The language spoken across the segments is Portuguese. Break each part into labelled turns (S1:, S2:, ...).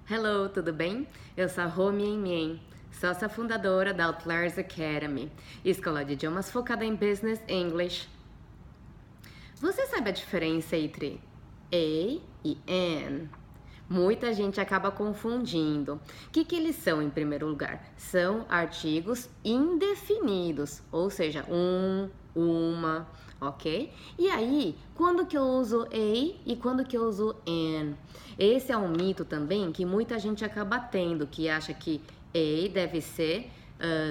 S1: Hello, tudo bem? Eu sou a Rô Mien Mien, sócia fundadora da Outliers Academy, escola de idiomas focada em Business English. Você sabe a diferença entre a e an? Muita gente acaba confundindo. O que eles são, em primeiro lugar? São artigos indefinidos, ou seja, uma, ok? E aí, quando que eu uso a e quando que eu uso an? Esse é um mito também que muita gente acaba tendo, que acha que a deve ser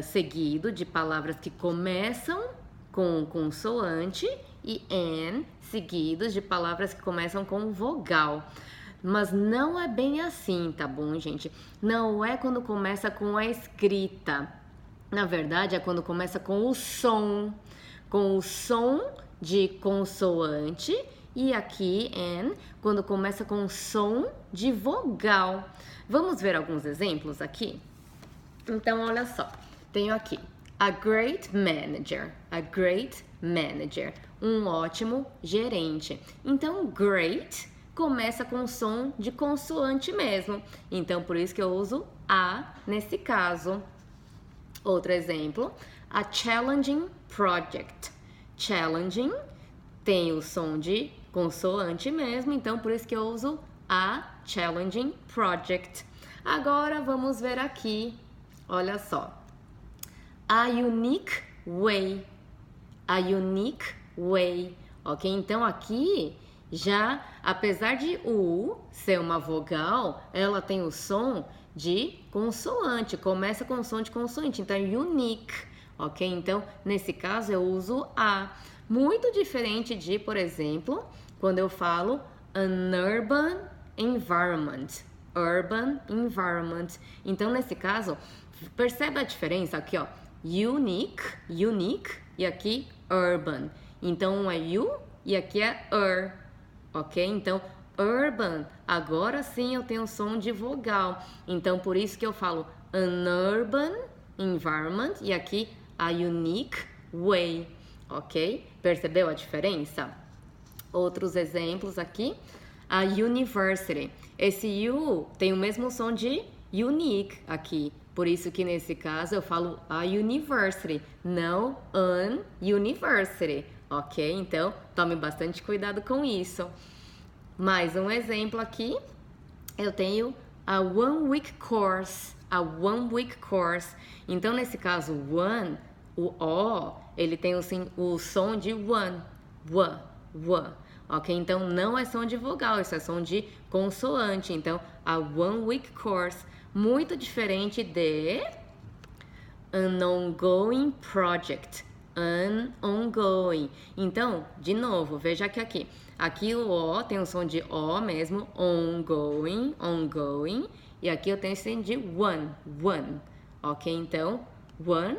S1: seguido de palavras que começam com consoante e an seguidos de palavras que começam com vogal. Mas não é bem assim, tá bom, gente? Não é quando começa com a escrita. Na verdade, é quando começa com o som de consoante, e aqui an, quando começa com som de vogal. Vamos ver alguns exemplos aqui? Então, olha só. Tenho aqui a great manager, um ótimo gerente. Então, great começa com som de consoante mesmo. Então, por isso que eu uso a nesse caso. Outro exemplo, a challenging project. Challenging tem o som de consoante mesmo, então por isso que eu uso a challenging project. Agora vamos ver aqui, olha só. A unique way. Ok? Então aqui já, apesar de o ser uma vogal, ela tem o som de consoante, começa com som de consoante, então é unique, ok? Então, nesse caso, eu uso a. Muito diferente de, por exemplo, quando eu falo an urban environment. Então, nesse caso, percebe a diferença aqui, ó, unique, e aqui urban. Então, um é u e aqui é ok? Então, urban, agora sim eu tenho som de vogal. Então, por isso que eu falo an urban environment e aqui a unique way, ok? Percebeu a diferença? Outros exemplos aqui. A university. Esse U tem o mesmo som de unique aqui. Por isso que nesse caso eu falo a university, não an university, ok? Então, tome bastante cuidado com isso. Mais um exemplo aqui, eu tenho a one week course. Então, nesse caso, one, o O, ele tem o som de one, ok? Então, não é som de vogal, isso é som de consoante. Então, a one week course, muito diferente de an ongoing project. Então, de novo, veja que aqui. Aqui o O tem o som de O mesmo, ongoing. E aqui eu tenho o som de one. Ok? Então, one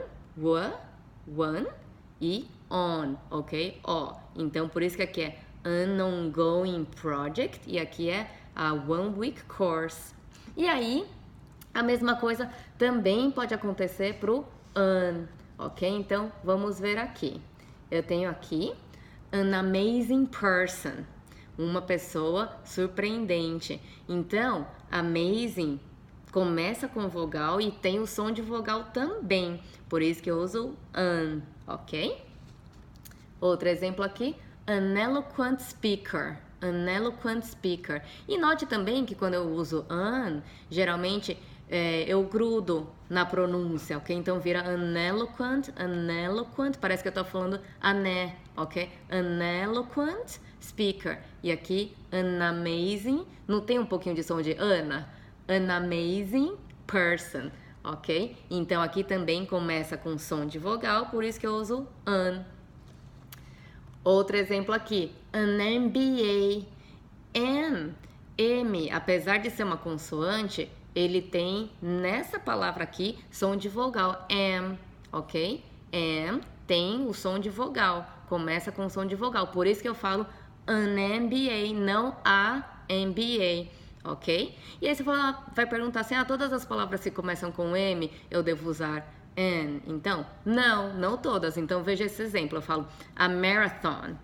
S1: e on, ok? O. Então, por isso que aqui é an ongoing project e aqui é a one week course. E aí, a mesma coisa também pode acontecer pro an, ok? Então, vamos ver aqui. Eu tenho aqui an amazing person, uma pessoa surpreendente. Então, amazing começa com vogal e tem o som de vogal também. Por isso que eu uso an, ok? Outro exemplo aqui, an eloquent speaker. E note também que quando eu uso an, geralmente eu grudo na pronúncia, ok? Então vira an eloquent, parece que eu tô falando ané, ok? An eloquent speaker. E aqui, an amazing, não tem um pouquinho de som de Ana? An amazing person, ok? Então aqui também começa com som de vogal, por isso que eu uso an. Outro exemplo aqui, an MBA. M, apesar de ser uma consoante, ele tem nessa palavra aqui som de vogal, am, ok? Am tem o som de vogal, começa com som de vogal, por isso que eu falo an MBA, não a MBA, ok? E aí você vai perguntar assim, todas as palavras que começam com M eu devo usar an? Então, não todas. Então, veja esse exemplo, eu falo a marathon.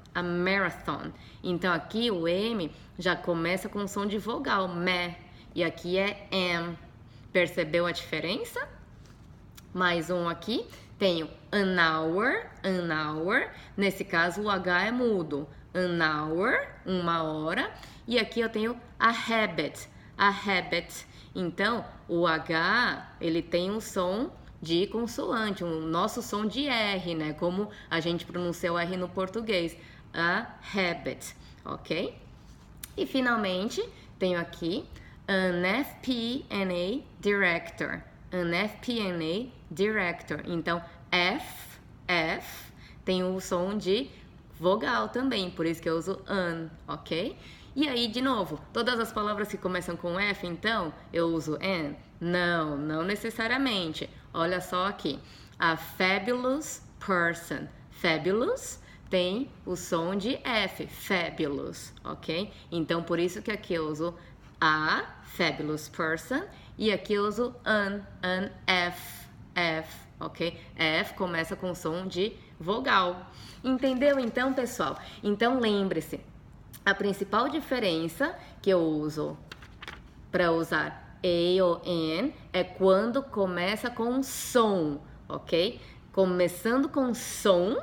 S1: Então, aqui o M já começa com som de vogal, me. e aqui é am. Percebeu a diferença? Mais um aqui, tenho an hour, nesse caso o H é mudo, an hour, uma hora, e aqui eu tenho a habit, então o H, ele tem um som de consoante, o nosso som de R, né, como a gente pronuncia o R no português, a habit, ok? E finalmente, tenho aqui an FP&A director, então F tem o som de vogal também, por isso que eu uso an, ok? E aí, de novo, todas as palavras que começam com F, então, eu uso an? Não necessariamente. Olha só aqui, a fabulous person, fabulous tem o som de F, fabulous, ok? Então, por isso que aqui eu uso a fabulous person e aqui eu uso an F, ok? F começa com som de vogal. Entendeu então, pessoal? Então, lembre-se, a principal diferença que eu uso para usar A ou N é quando começa com som, ok? Começando com som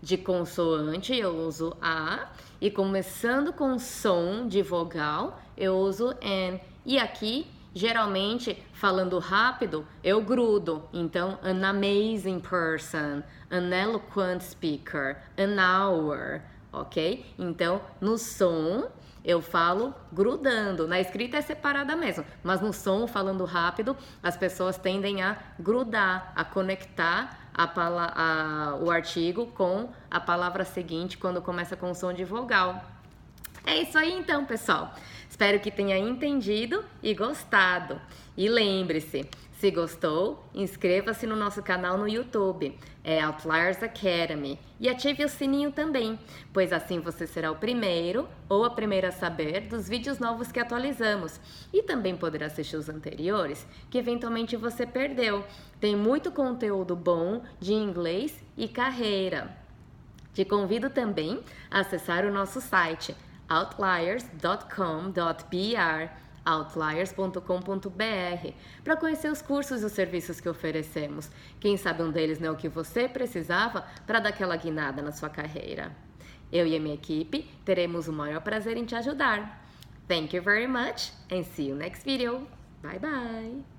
S1: de consoante, eu uso A, e começando com som de vogal, eu uso N. E aqui, geralmente, falando rápido, eu grudo. Então, an amazing person, an eloquent speaker, an hour, ok? Então, no som, eu falo grudando. Na escrita é separada mesmo, mas no som, falando rápido, as pessoas tendem a grudar, a conectar o artigo com a palavra seguinte quando começa com som de vogal. É isso aí então, pessoal. Espero que tenha entendido e gostado. E lembre-se, se gostou, inscreva-se no nosso canal no YouTube, é Outliers Academy, e ative o sininho também, pois assim você será o primeiro ou a primeira a saber dos vídeos novos que atualizamos. E também poderá assistir os anteriores, que eventualmente você perdeu. Tem muito conteúdo bom de inglês e carreira. Te convido também a acessar o nosso site outliers.com.br, para conhecer os cursos e os serviços que oferecemos. Quem sabe um deles não é o que você precisava para dar aquela guinada na sua carreira. Eu e a minha equipe teremos o maior prazer em te ajudar. Thank you very much and see you next video. Bye bye!